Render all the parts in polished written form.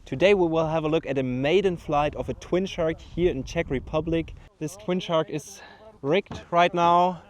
Today we will have a look at a maiden flight of a TwinShark here in Czech Republic. This TwinShark is rigged right now.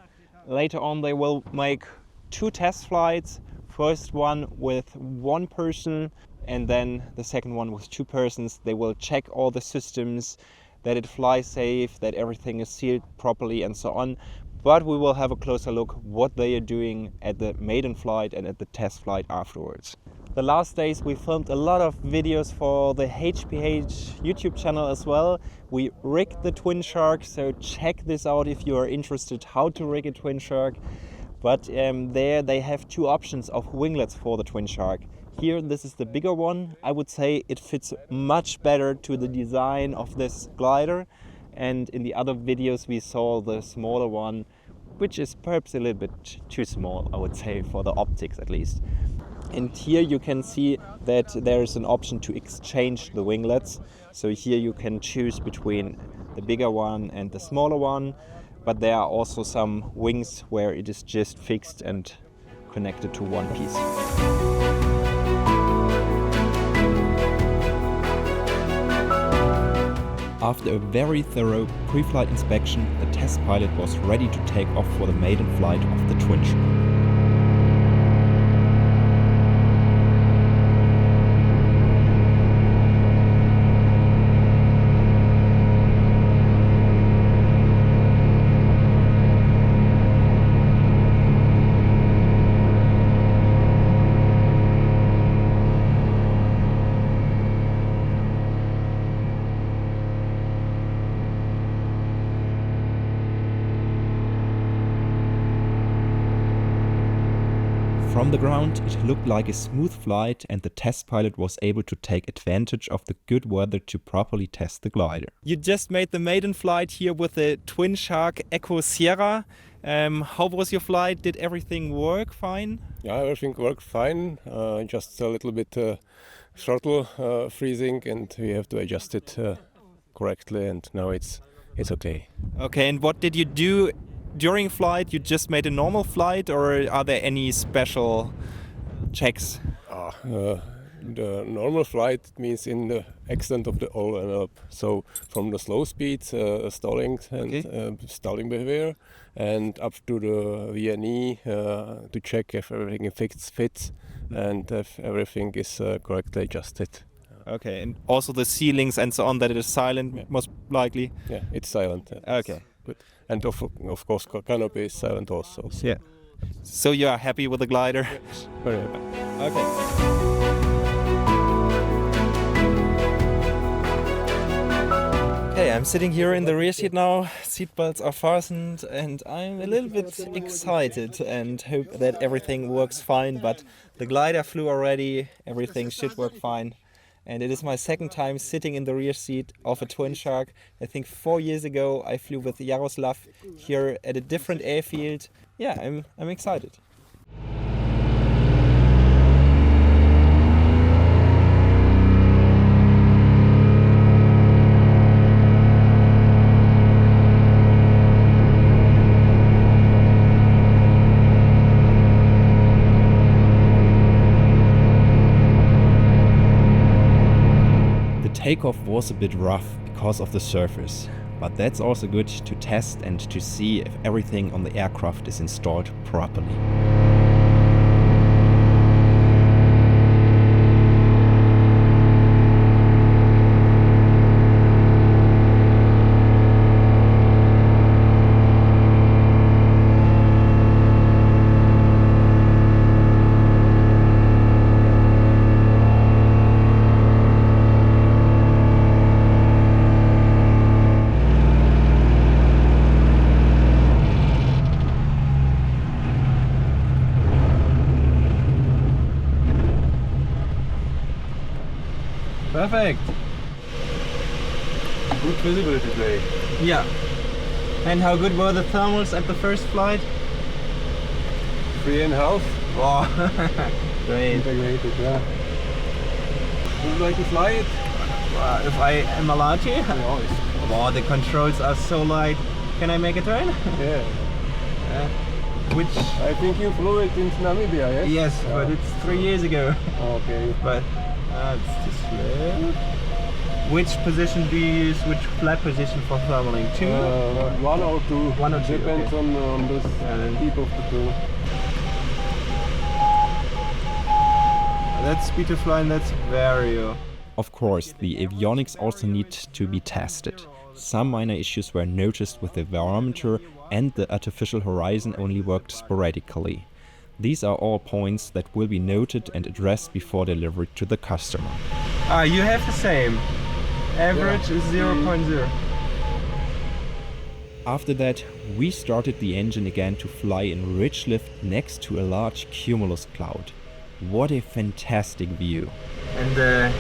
Later on they will make 2 test flights. First one with 1 person and then the second one with 2 persons. They will check all the systems, that it flies safe, that everything is sealed properly and so on. But we will have a closer look what they are doing at the maiden flight and at the test flight afterwards. The last days we filmed a lot of videos for the HPH YouTube channel as well. We rigged the TwinShark, so check this out if you are interested how to rig a TwinShark. But there they have 2 options of winglets for the TwinShark. Here this is the bigger one. I would say it fits much better to the design of this glider. And in the other videos we saw the smaller one, which is perhaps a little bit too small, I would say, for the optics at least. And here you can see that there is an option to exchange the winglets. So here you can choose between the bigger one and the smaller one. But there are also some wings where it is just fixed and connected to one piece. After a very thorough pre-flight inspection, the test pilot was ready to take off for the maiden flight of the TwinShark. From the ground, it looked like a smooth flight and the test pilot was able to take advantage of the good weather to properly test the glider. You just made the maiden flight here with the TwinShark Echo Sierra. How was your flight? Did everything work fine? Yeah, everything worked fine. Just a little bit throttle freezing and we have to adjust it correctly, and now it's okay. Okay, and what did you do during flight? You just made a normal flight, or are there any special checks? The normal flight means in the extent of the all envelope. So from the slow speed, stalling and stalling behavior, and up to the VNE to check if everything fits and if everything is correctly adjusted. Okay, and also the ceilings and so on, that it is silent, most likely? Yeah, it's silent. Okay. Good. And of course, canopy is silent also. Yeah. So you are happy with the glider? Yes, very happy. Okay. Okay, I'm sitting here in the rear seat now. Seatbelts are fastened and I'm a little bit excited and hope that everything works fine. But the glider flew already, everything should work fine. And it is my second time sitting in the rear seat of a TwinShark. I think 4 years ago I flew with Jaroslav here at a different airfield. Yeah, I'm excited. Takeoff was a bit rough because of the surface, but that's also good to test and to see if everything on the aircraft is installed properly. Perfect. Good visibility today. Yeah. And how good were the thermals at the first flight? 3.5. Wow. Great. Integrated, yeah. Would you like to fly it? If I am allowed to? No, Wow, the controls are so light. Can I make a turn? yeah. Which? I think you flew it in Namibia, yes? Yes, but it's 3 years ago. Okay. But it's too slow. Which position do you use? Which flat position for thermaling? 2? One or two. One or two, Depends okay. on the speed of the tool. That's speed to fly and that's vario. Of course, the avionics also need to be tested. Some minor issues were noticed with the barometer and the artificial horizon only worked sporadically. These are all points that will be noted and addressed before delivery to the customer. You have the same. Average is 0.0. After that, we started the engine again to fly in ridge lift next to a large cumulus cloud. What a fantastic view! And the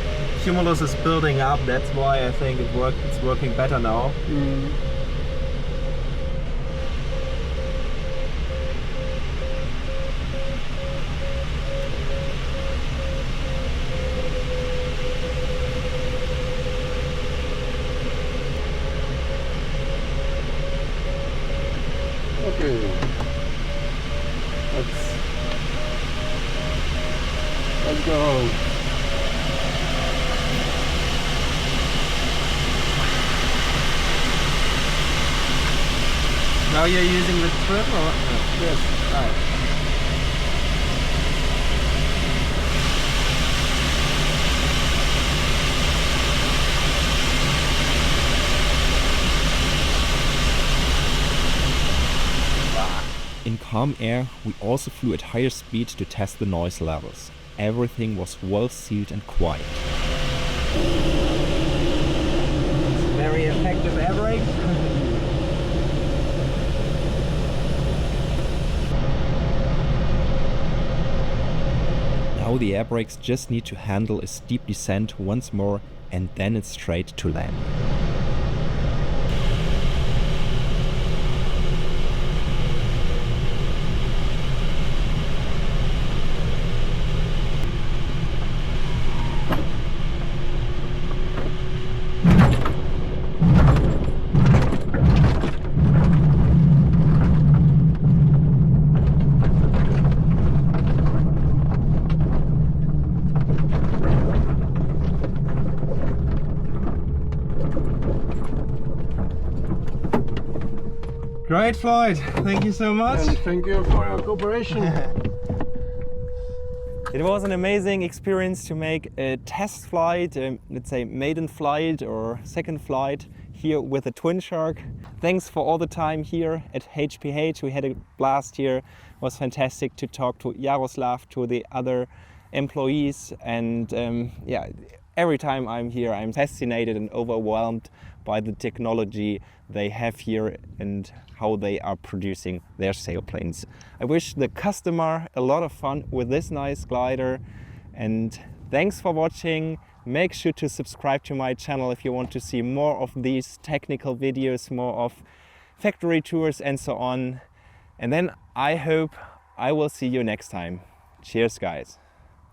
cumulus is building up, that's why I think it's working better now. Okay. Let's go. Now you're using the trim or? Yes. In calm air, we also flew at higher speed to test the noise levels. Everything was well sealed and quiet. It's very effective air brake. Now the air brakes just need to handle a steep descent once more and then it's straight to land. Great flight, thank you so much. And thank you for your cooperation. It was an amazing experience to make a test flight, let's say maiden flight or second flight here with the TwinShark. Thanks for all the time here at HPH. We had a blast here. It was fantastic to talk to Jaroslav, to the other employees, and yeah, every time I'm here I'm fascinated and overwhelmed by the technology they have here and how they are producing their sailplanes. I wish the customer a lot of fun with this nice glider, and thanks for watching. Make sure to subscribe to my channel if you want to see more of these technical videos, more of factory tours and so on. And then I hope I will see you next time. Cheers, guys.